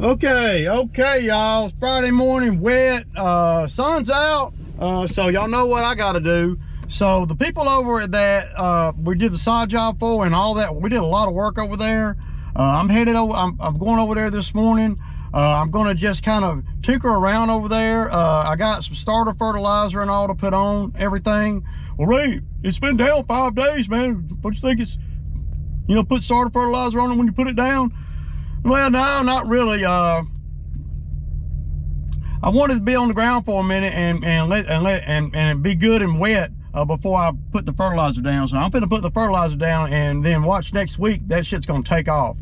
Okay, y'all. It's Friday morning, wet, sun's out, so y'all know what I gotta do. So the people over at that we did the sod job for and all that, we did a lot of work over there. I'm headed over, I'm going over there this morning. I'm gonna just kind of tinker around over there. I got some starter fertilizer and all to put on everything. Well, Ray, it's been down 5 days, man. What you think? It's, you know, put starter fertilizer on it when you put it down? Well, no, not really. I wanted to be on the ground for a minute and be good and wet before I put the fertilizer down. So I'm gonna put the fertilizer down and then watch next week. That shit's gonna take off.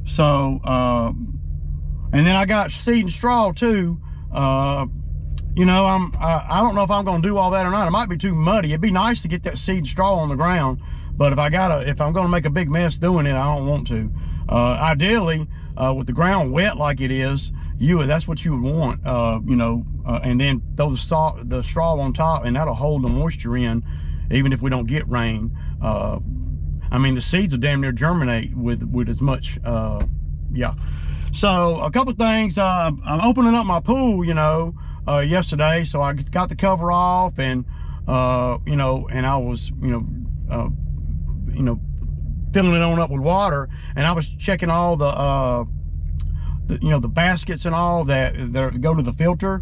So, and then I got seed and straw too. You know, I don't know if I'm gonna do all that or not. It might be too muddy. It'd be nice to get that seed and straw on the ground, but if I'm gonna make a big mess doing it, I don't want to. Ideally, with the ground wet like it is, that's what you would want, you know, and then throw the straw on top, and that'll hold the moisture in, even if we don't get rain. I mean, the seeds will damn near germinate with as much, yeah. So a couple of things, I'm opening up my pool, you know, yesterday, so I got the cover off, and you know, and I was, you know, filling it on up with water, and I was checking all the you know, the baskets and all that go to the filter,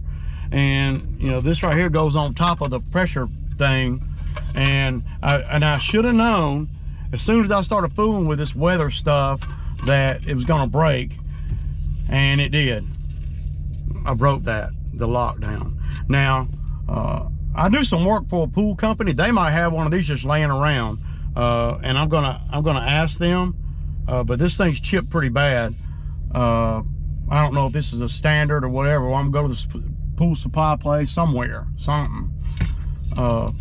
and you know, this right here goes on top of the pressure thing, and I should have known as soon as I started fooling with this weather stuff that it was gonna break, and it did. I broke the lockdown. Now I do some work for a pool company. They might have one of these just laying around. And I'm gonna ask them, but this thing's chipped pretty bad. I don't know if this is a standard or whatever. Well, I'm gonna go to the pool supply place somewhere, something. But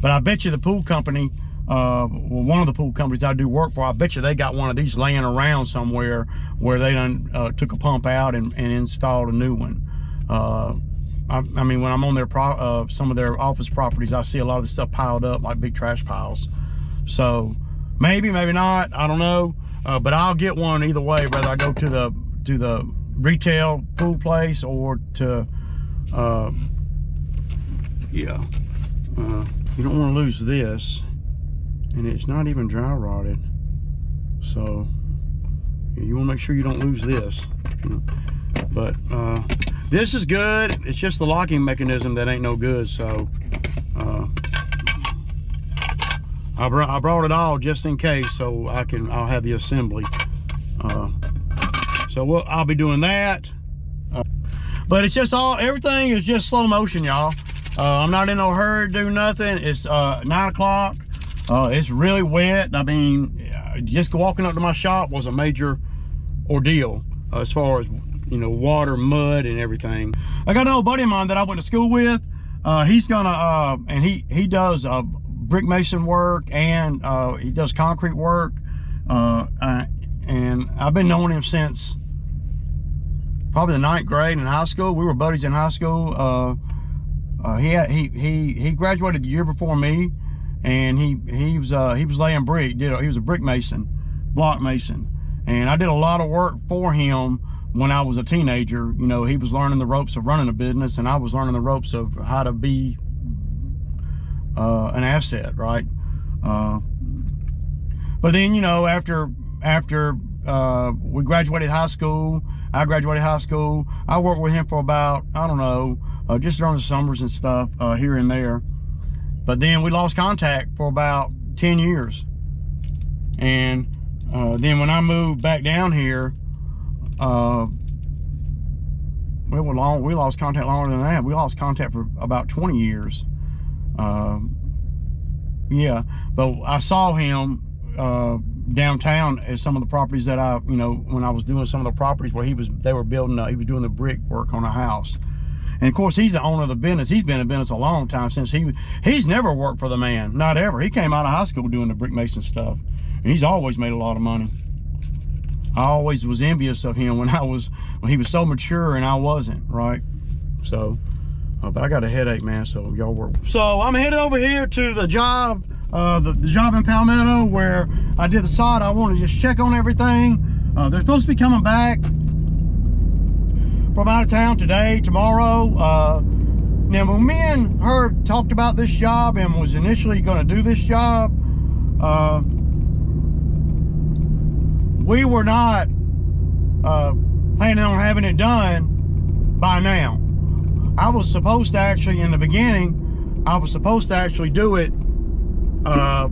I bet you the pool company, well, one of the pool companies I do work for, I bet you they got one of these laying around somewhere where they done took a pump out and installed a new one. I mean, when I'm on their some of their office properties, I see a lot of this stuff piled up like big trash piles. So maybe not, I don't know, but I'll get one either way, whether I go to the retail pool place or to yeah, you don't want to lose this, and it's not even dry rotted, so yeah, you want to make sure you don't lose this. But this is good. It's just the locking mechanism that ain't no good. So I brought it all just in case, so I'll have the assembly. So I'll be doing that. But it's just everything is just slow motion, y'all. I'm not in no hurry to do nothing. It's 9 o'clock. It's really wet. I mean, just walking up to my shop was a major ordeal as far as, you know, water, mud, and everything. I got an old buddy of mine that I went to school with. He's gonna, and he does brick mason work, and he does concrete work, and I've been knowing him since probably the 9th grade in high school. We were buddies in high school. He graduated the year before me, and he was laying brick. He was a brick mason, block mason, and I did a lot of work for him when I was a teenager. You know, he was learning the ropes of running a business, and I was learning the ropes of how to be an asset, right? But then, you know, after we graduated high school, I graduated high school, I worked with him for about, I don't know, just during the summers and stuff, here and there. But then we lost contact for about 10 years. And then when I moved back down here, we lost contact longer than that. We lost contact for about 20 years. Yeah, but I saw him downtown at some of the properties that you know, when I was doing some of the properties where he was doing the brick work on a house. And of course, he's the owner of the business. He's been in business a long time since he's never worked for the man, not ever. He came out of high school doing the brick mason stuff, and he's always made a lot of money. I always was envious of him when he was so mature and I wasn't, right? So, but I got a headache, man, so y'all work. So I'm headed over here to the job, the job in Palmetto where I did the sod. I want to just check on everything. They're supposed to be coming back from out of town today, tomorrow. Now, when me and her talked about this job and was initially going to do this job, we were not planning on having it done by now. I was supposed to actually, in the beginning, I was supposed to actually do it. I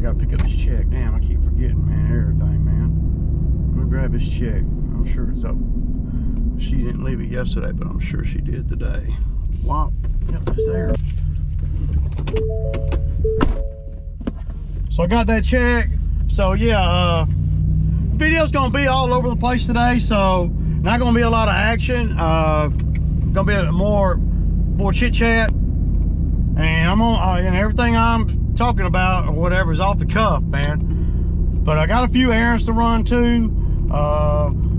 gotta pick up this check. Damn, I keep forgetting, man, everything, man. Let me grab this check. I'm sure it's up. She didn't leave it yesterday, but I'm sure she did today. Wow, yep, it's there. So I got that check. So yeah, video's gonna be all over the place today, so not gonna be a lot of action. Gonna be a more chit chat, and I'm on and everything I'm talking about or whatever is off the cuff, man. But I got a few errands to run too.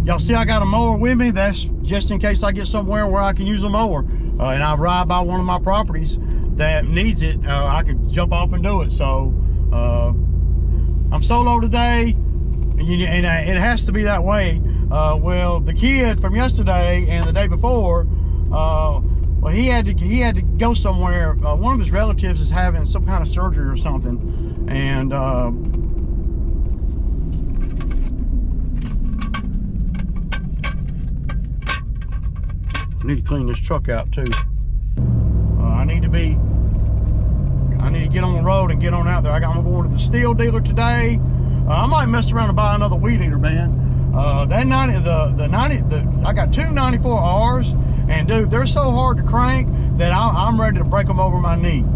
Y'all see I got a mower with me. That's just in case I get somewhere where I can use a mower, and I ride by one of my properties that needs it. I could jump off and do it. So I'm solo today, and it has to be that way. Well, the kid from yesterday and the day before, well, he had to go somewhere. One of his relatives is having some kind of surgery or something, and I need to clean this truck out too. I need to get on the road and get on out there. I'm going to the steel dealer today. I might mess around and buy another weed eater, man. I got two 94Rs, and dude, they're so hard to crank that I'm ready to break them over my knee.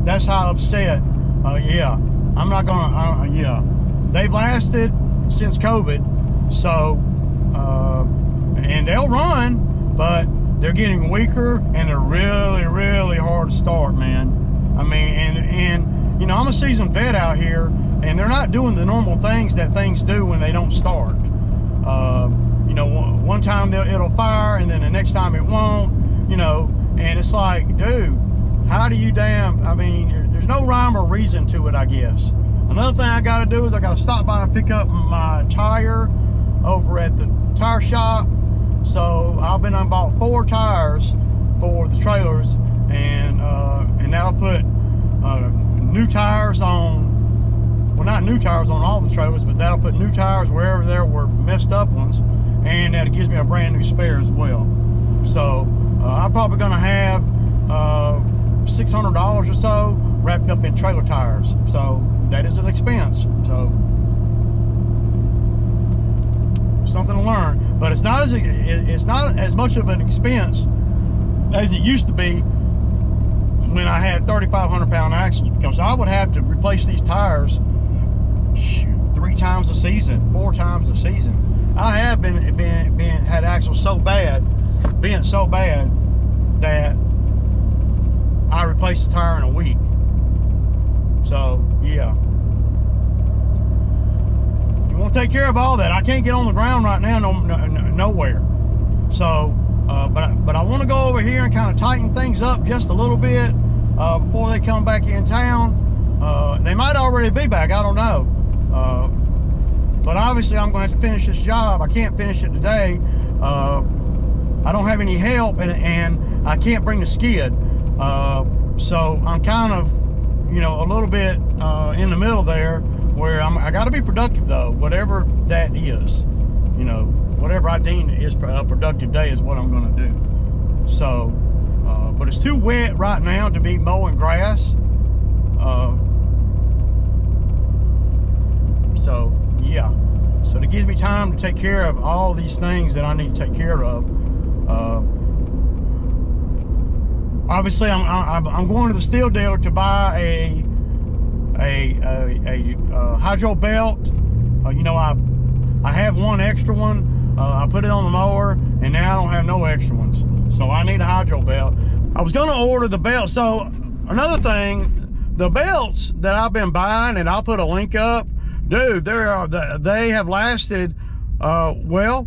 That's how upset. Yeah, I'm not gonna. Yeah, they've lasted since COVID, so and they'll run, but they're getting weaker, and they're really, really hard to start, man. I mean, and you know, I'm a seasoned vet out here, and they're not doing the normal things that things do when they don't start. You know, one time it'll fire, and then the next time it won't, you know, and it's like, dude, how do you I mean, there's no rhyme or reason to it, I guess. Another thing I gotta do is I gotta stop by and pick up my tire over at the tire shop. So I've been and bought 4 tires for the trailers, and that'll put new tires on, well, not new tires on all the trailers, but that'll put new tires wherever there were messed up ones, and that gives me a brand new spare as well. So I'm probably gonna have $600 or so wrapped up in trailer tires. So that is an expense. So something to learn, but it's not as much of an expense as it used to be when I had 3,500 pound axles, because I would have to replace these tires 3 times a season, 4 times a season. I have had axles being so bad that I replaced the tire in a week. So yeah, you want to take care of all that. I can't get on the ground right now, nowhere. So but I want to go over here and kind of tighten things up just a little bit before they come back in town. They might already be back, I don't know. But obviously I'm going to have to finish this job. I can't finish it today. I don't have any help, and I can't bring the skid. So I'm kind of, you know, a little bit in the middle there, where I got to be productive though, whatever that is. You know, whatever I deem is a productive day is what I'm going to do. So, but it's too wet right now to be mowing grass. So yeah, so it gives me time to take care of all these things that I need to take care of. Obviously, I'm going to the steel dealer to buy a hydro belt. You know, I have one extra one. I put it on the mower, and now I don't have no extra ones. So I need a hydro belt. I was going to order the belt. So another thing, the belts that I've been buying, and I'll put a link up, dude, they have lasted, well,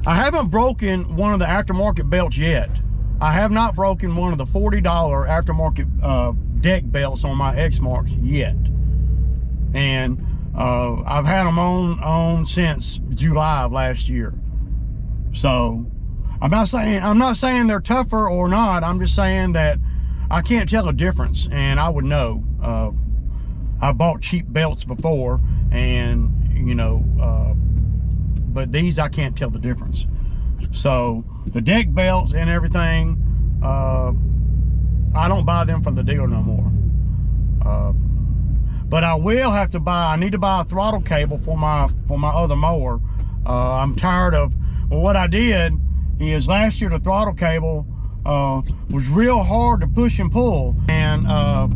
I haven't broken one of the aftermarket belts yet. I have not broken one of the $40 aftermarket deck belts on my X-Marks yet. And I've had them on since July of last year. So I'm not saying they're tougher or not. I'm just saying that I can't tell a difference, and I would know. I bought cheap belts before, and you know, but these I can't tell the difference. So the deck belts and everything, I don't buy them from the dealer no more. But I will have to buy. I need to buy a throttle cable for my other mower. I'm tired of. Well, what I did is last year the throttle cable was real hard to push and pull, and I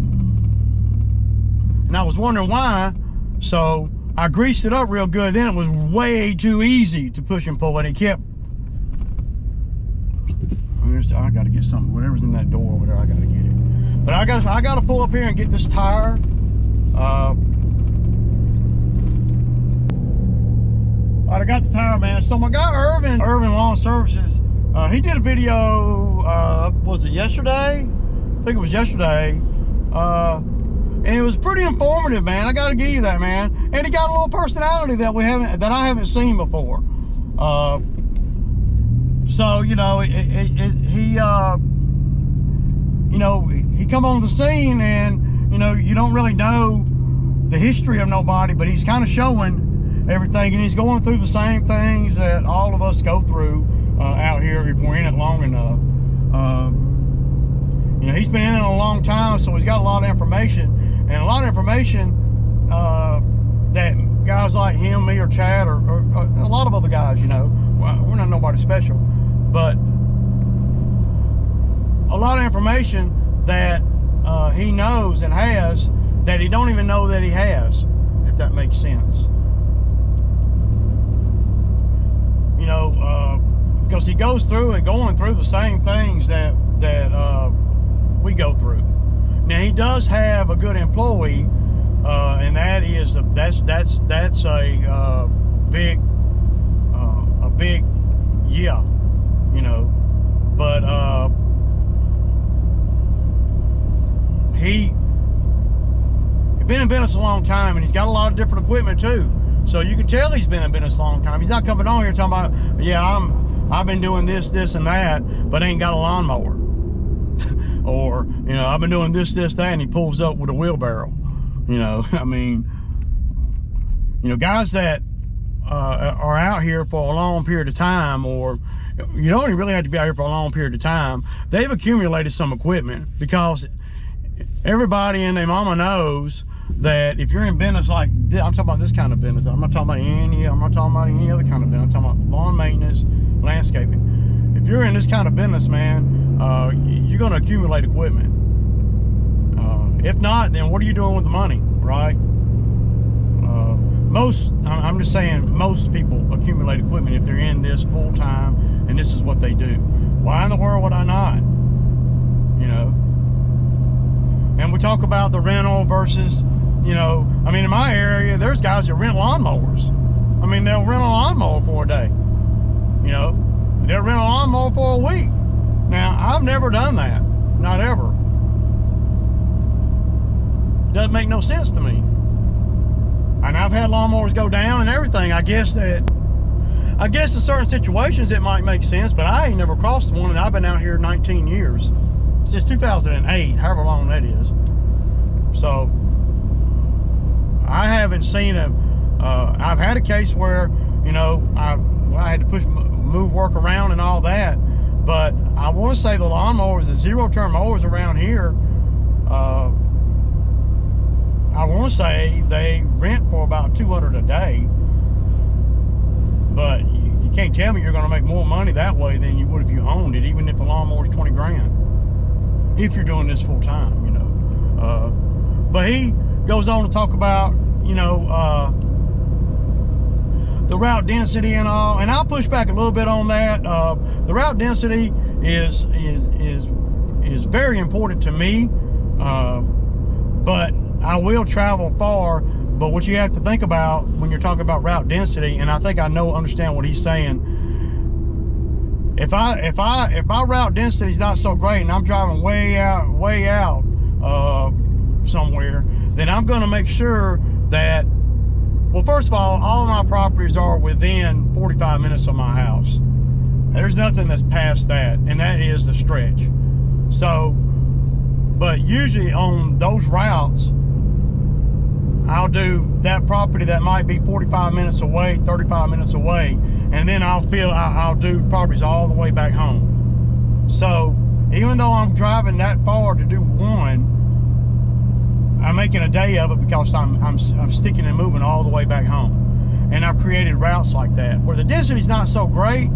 was wondering why. So I greased it up real good. Then it was way too easy to push and pull, and it kept. I got to get something. Whatever's in that door over there, I got to get it. But I got to pull up here and get this tire. I got the tire, man. So my guy Ervin Lawn Services, he did a video, was it yesterday? I think it was yesterday. And it was pretty informative, man. I got to give you that, man. And he got a little personality that I haven't seen before. So you know, he come on the scene, and you know, you don't really know the history of nobody, but he's kind of showing everything, and he's going through the same things that all of us go through out here if we're in it long enough. You know, he's been in it a long time, so he's got a lot of information, and a lot of information that guys like him, me, or Chad, or a lot of other guys, you know, we're not nobody special, but a lot of information that he knows and has that he don't even know that he has, if that makes sense. You know, because he goes through and going through the same things that we go through. Now he does have a good employee, and that is that's a big yeah, you know, but he's been in business a long time, and he's got a lot of different equipment too. So you can tell he's been in business a long time. He's not coming on here talking about, yeah, I've been doing this, and that, but ain't got a lawnmower. Or, you know, I've been doing this, that, and he pulls up with a wheelbarrow. You know, I mean, you know, guys that are out here for a long period of time, or you don't even really have to be out here for a long period of time, they've accumulated some equipment, because everybody and their mama knows that if you're in business like this, I'm talking about this kind of business. I'm not talking about any other kind of business. I'm talking about lawn maintenance, landscaping. If you're in this kind of business, man, you're going to accumulate equipment. If not, then what are you doing with the money, right? I'm just saying, most people accumulate equipment if they're in this full time, and this is what they do. Why in the world would I not? You know. And we talk about the rental versus, you know, I mean, in my area, there's guys that rent lawnmowers. I mean, they'll rent a lawnmower for a day. You know, they'll rent a lawnmower for a week. Now, I've never done that. Not ever. Doesn't make no sense to me. And I've had lawnmowers go down and everything. I guess in certain situations it might make sense, but I ain't never crossed one, and I've been out here 19 years. Since 2008, however long that is. So I haven't seen I've had a case where, you know, I had to move work around and all that, but I want to say the lawnmowers, the zero-turn mowers around here, I want to say they rent for about $200 a day, but you can't tell me you're going to make more money that way than you would if you owned it, even if the lawnmower's 20 grand. If you're doing this full time, you know. But he goes on to talk about, you know, the route density and all, and I'll push back a little bit on that. The route density is very important to me, but I will travel far. But what you have to think about when you're talking about route density, and I think I understand what he's saying. If my route density is not so great, and I'm driving way out somewhere, then I'm going to make sure that Well, first of all of my properties are within 45 minutes of my house. There's nothing that's past that, and that is the stretch. So, but usually on those routes, I'll do that property that might be 45 minutes away, 35 minutes away, and then I'll do properties all the way back home. So even though I'm driving that far to do one, I'm making a day of it because I'm sticking and moving all the way back home. And I've created routes like that where the density's not so great,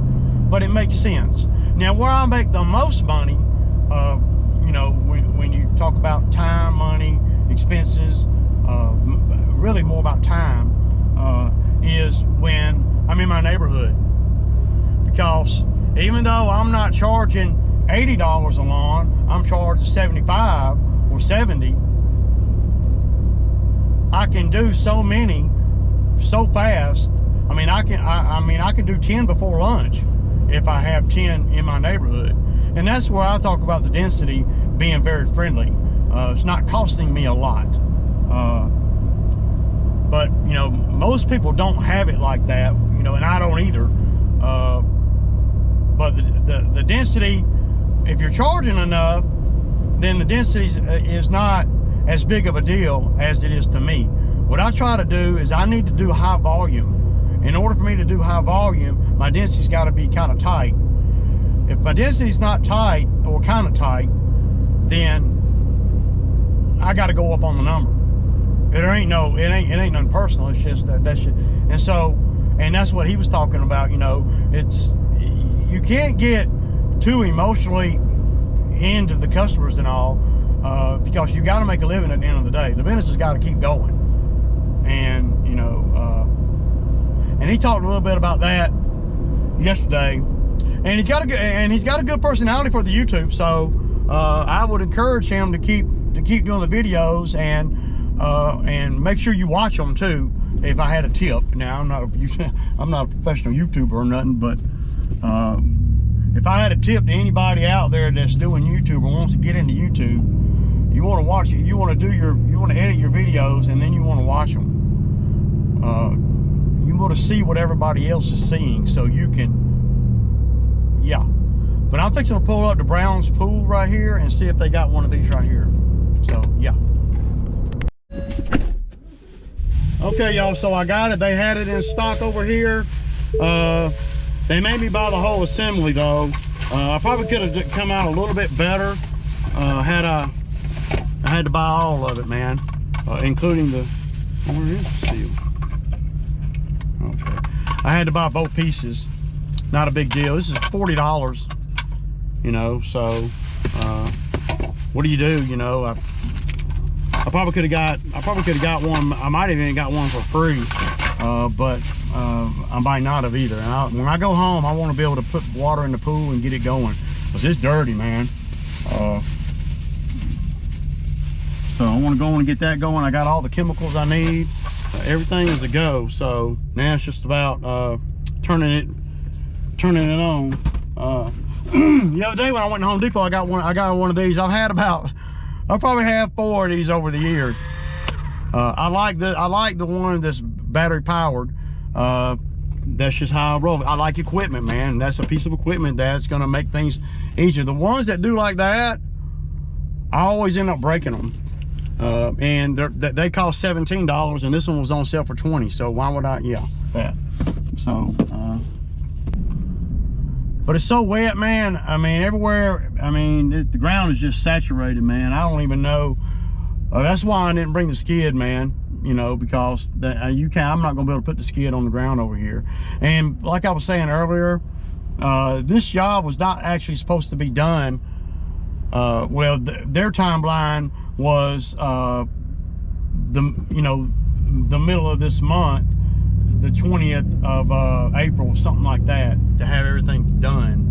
but it makes sense. Now, where I make the most money, you know, when you talk about time, money, expenses, really more about time, is when I'm in my neighborhood. Because even though I'm not charging $80 a lawn, I'm charging 75 or 70. I can do so many so fast. I mean, I can do 10 before lunch if I have 10 in my neighborhood. And that's where I talk about the density being very friendly. It's not costing me a lot. But, you know, most people don't have it like that, you know, and I don't either. But the density, if you're charging enough, then the density is not as big of a deal as it is to me. What I try to do is I need to do high volume. In order for me to do high volume, my density's got to be kind of tight. If my density's not tight or kind of tight, then I got to go up on the number. It ain't nothing personal. It's just that shit. And so, and that's what he was talking about. You know, you can't get too emotionally into the customers and all, because you got to make a living at the end of the day. The business has got to keep going. And you know, and he talked a little bit about that yesterday. And he's got a good personality for the YouTube. So I would encourage him to keep doing the videos and make sure you watch them too. If I had a tip, now I'm not a professional YouTuber or nothing, but if I had a tip to anybody out there that's doing YouTube or wants to get into YouTube, you want to watch it. You want to edit your videos, and then you want to watch them. You want to see what everybody else is seeing, so you can, yeah. But I'm fixing to pull up to Brown's Pool right here and see if they got one of these right here. So yeah. Okay, y'all, so I got it. They had it in stock over here. They made me buy the whole assembly though. I probably could have come out a little bit better had I had to buy all of it, man, including the, where is the seal? Okay, I had to buy both pieces. Not a big deal. This is $40, you know, so what do? You know, I probably could have got one. I might have even got one for free, but I might not have either. And when I go home, I want to be able to put water in the pool and get it going, because it's dirty, man. So I want to go and get that going. I got all the chemicals I need. Everything is a go. So now it's just about turning it on. The other day when I went to Home Depot, I got one of these. I probably have 4 of these over the years. I like the one that's battery powered. That's just how I roll. I like equipment, man. That's a piece of equipment that's gonna make things easier. The ones that do like that, I always end up breaking them. And they cost $17, and this one was on sale for $20. So why would I? Yeah, that. So, but it's so wet, man. I mean, everywhere. I mean, the ground is just saturated, man. I don't even know. That's why I didn't bring the skid, man. You know, because I'm not gonna be able to put the skid on the ground over here. And like I was saying earlier, this job was not actually supposed to be done. Well, their timeline was the middle of this month, the 20th of April, something like that, to have everything done.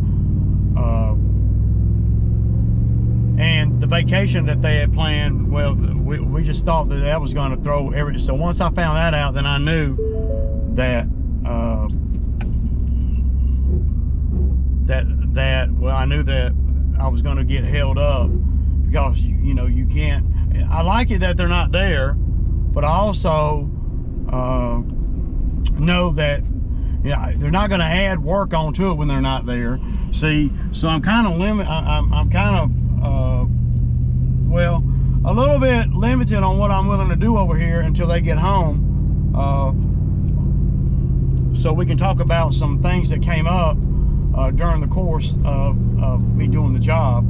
And the vacation that they had planned, well, we just thought that was going to throw everything. So once I found that out, then I knew that well, I knew that I was going to get held up, because you know, you can't. I like it that they're not there, but I also know that, yeah, they're not going to add work onto it when they're not there. See, so I'm kind of I'm kind of well, a little bit limited on what I'm willing to do over here until they get home. So we can talk about some things that came up during the course of me doing the job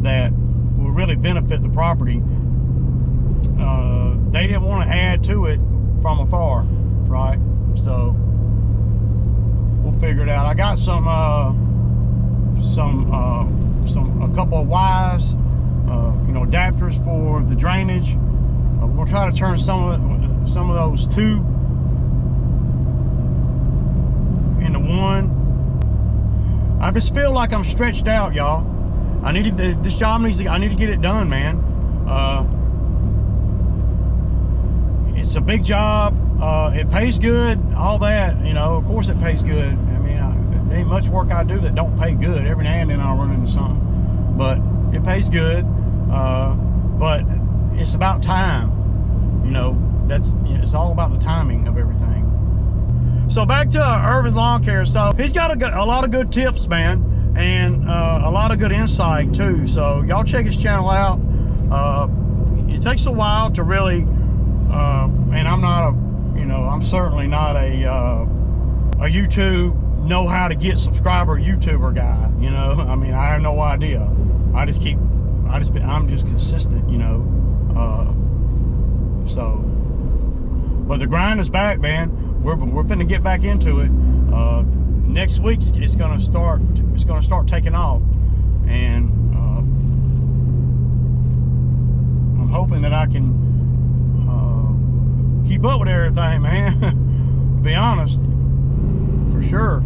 that will really benefit the property. They didn't want to add to it from afar, right? So we'll figure it out. I got a couple of wires, you know, adapters for the drainage. We'll try to turn some of those two into one. I just feel like I'm stretched out, y'all. I need to get it done, man. It's a big job. It pays good, all that, you know. Of course it pays good. I mean, there ain't much work I do that don't pay good. Every now and then I'll run into something, but it pays good. But it's about time, you know. It's all about the timing of everything. So back to Ervin Lawn Care. So he's got a lot of good tips, man, and a lot of good insight too. So y'all check his channel out. It takes a while to really, and I'm certainly not a YouTube know how to get subscriber YouTuber guy. You know, I mean, I have no idea. I'm just consistent, you know. So, but the grind is back, man. We're finna get back into it. Next week it's gonna start taking off, and I'm hoping that I can keep up with everything, man. To be honest, for sure.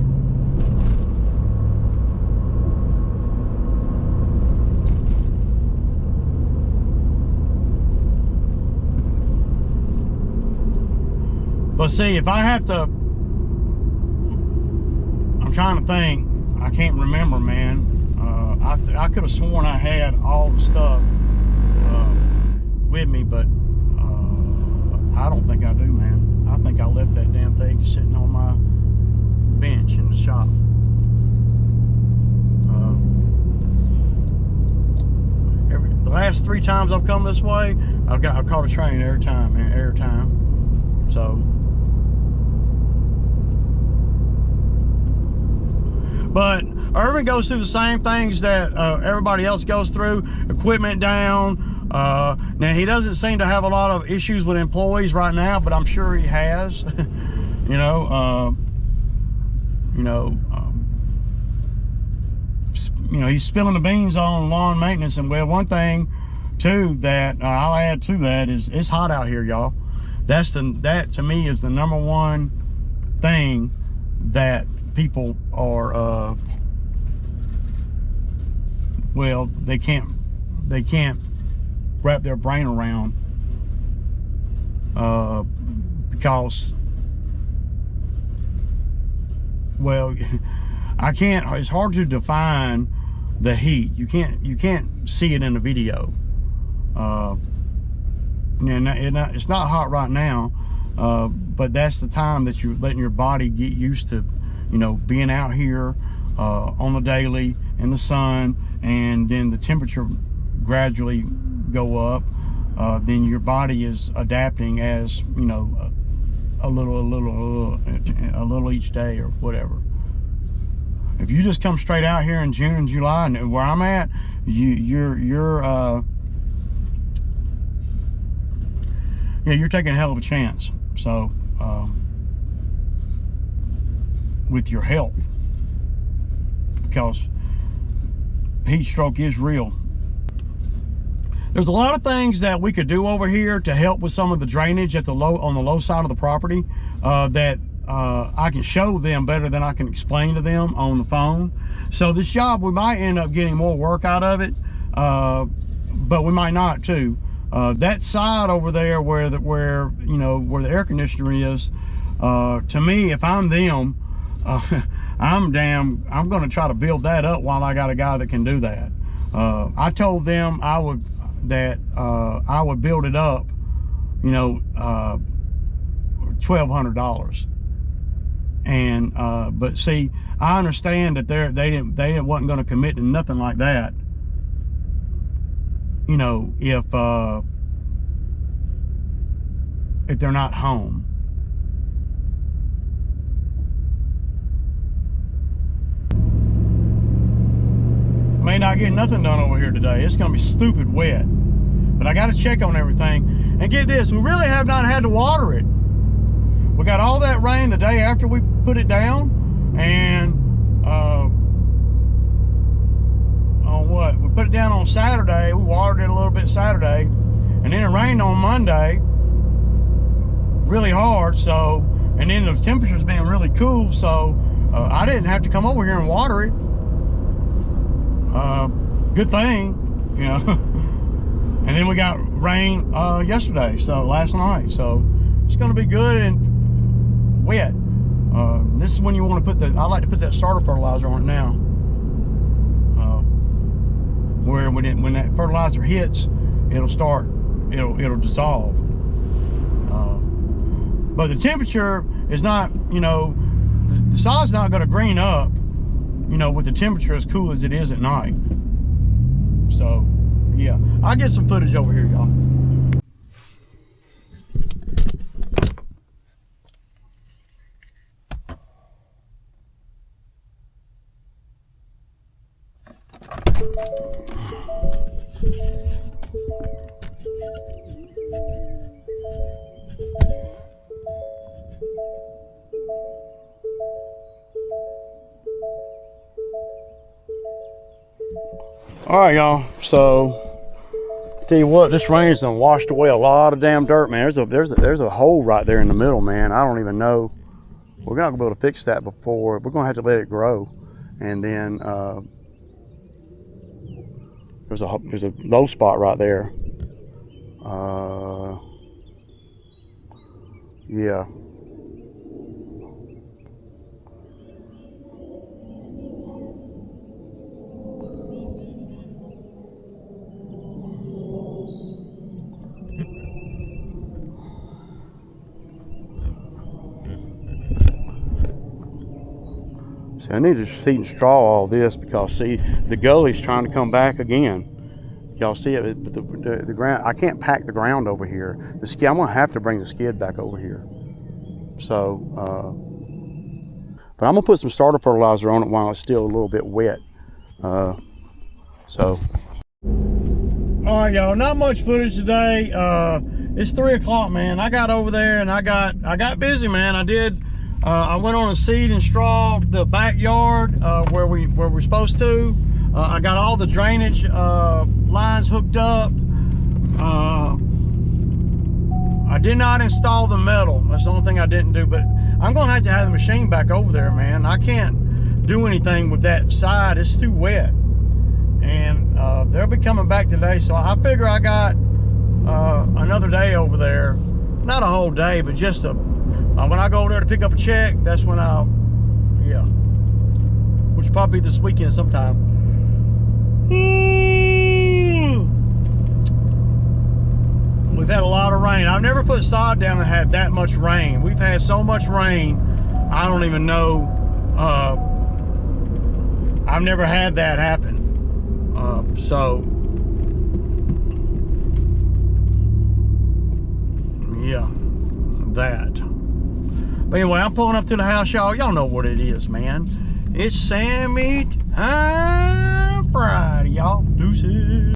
But see, if I have to, I'm trying to think. I can't remember, man. I could have sworn I had all the stuff with me, but I don't think I do, man. I think I left that damn thing sitting on my bench in the shop. The last 3 times I've come this way, I've caught a train every time, man, every time. So. But Ervin goes through the same things that everybody else goes through. Equipment down. Now, he doesn't seem to have a lot of issues with employees right now, but I'm sure he has. You know, he's spilling the beans on lawn maintenance. And well, one thing too that I'll add to that is it's hot out here, y'all. That to me is the #1 thing that people are well, they can't wrap their brain around, because, well, it's hard to define the heat. You can't see it in the video. It's not hot right now, but that's the time that you're letting your body get used to, you know, being out here on the daily in the sun, and then the temperature gradually go up. Then your body is adapting, as you know, a little each day or whatever. If you just come straight out here in June and July, and where I'm at, you're taking a hell of a chance. So with your health, because heat stroke is real. There's a lot of things that we could do over here to help with some of the drainage on the low side of the property, that I can show them better than I can explain to them on the phone. So this job, we might end up getting more work out of it, but we might not too. That side over there where the air conditioner is, to me, if I'm them, I'm going to try to build that up while I got a guy that can do that. I told them I would build it up, $1,200. And but see, I understand that they wasn't going to commit to nothing like that, you know, if they're not home. May not get nothing done over here today. It's gonna be stupid wet, but I got to check on everything. And get this, we really have not had to water it. We got all that rain the day after we put it down, and on what? We put it down on Saturday. We watered it a little bit Saturday, and then it rained on Monday really hard. So, and then the temperature's been really cool, so I didn't have to come over here and water it. Good thing, you know. And then we got rain yesterday, so last night. So it's gonna be good and wet. This is when you want to put I like to put that starter fertilizer on it now. Where when that fertilizer hits, it'll dissolve. But the temperature is not, you know, the sod's not going to green up, you know, with the temperature as cool as it is at night. So yeah, I'll get some footage over here, y'all. All right, y'all. So, tell you what, this rain's done washed away a lot of damn dirt, man. There's a hole right there in the middle, man. I don't even know. We're not gonna be able to fix that before. We're gonna have to let it grow, and then there's a low spot right there. Yeah. See, I need to seed and straw all this because, see, the gully's trying to come back again. Y'all see it, but the ground, I can't pack the ground over here. The skid, I'm gonna have to bring the skid back over here. So, but I'm gonna put some starter fertilizer on it while it's still a little bit wet. So. All right, y'all, not much footage today. It's 3 o'clock, man. I got over there and I got busy, man. I went on a seed and straw the backyard where we're supposed to. I got all the drainage lines hooked up. I did not install the metal. That's the only thing I didn't do, but I'm gonna have to have the machine back over there, man. I can't do anything with that side. It's too wet. And they'll be coming back today, so I figure I got another day over there. Not a whole day, but just when I go over there to pick up a check, that's when yeah. Which will probably be this weekend sometime. We've had a lot of rain. I've never put sod down and had that much rain. We've had so much rain, I don't even know. I've never had that happen. So yeah, that. But anyway, I'm pulling up to the house, y'all. Y'all know what it is, man. It's Sam Meat Friday, y'all. Deuces.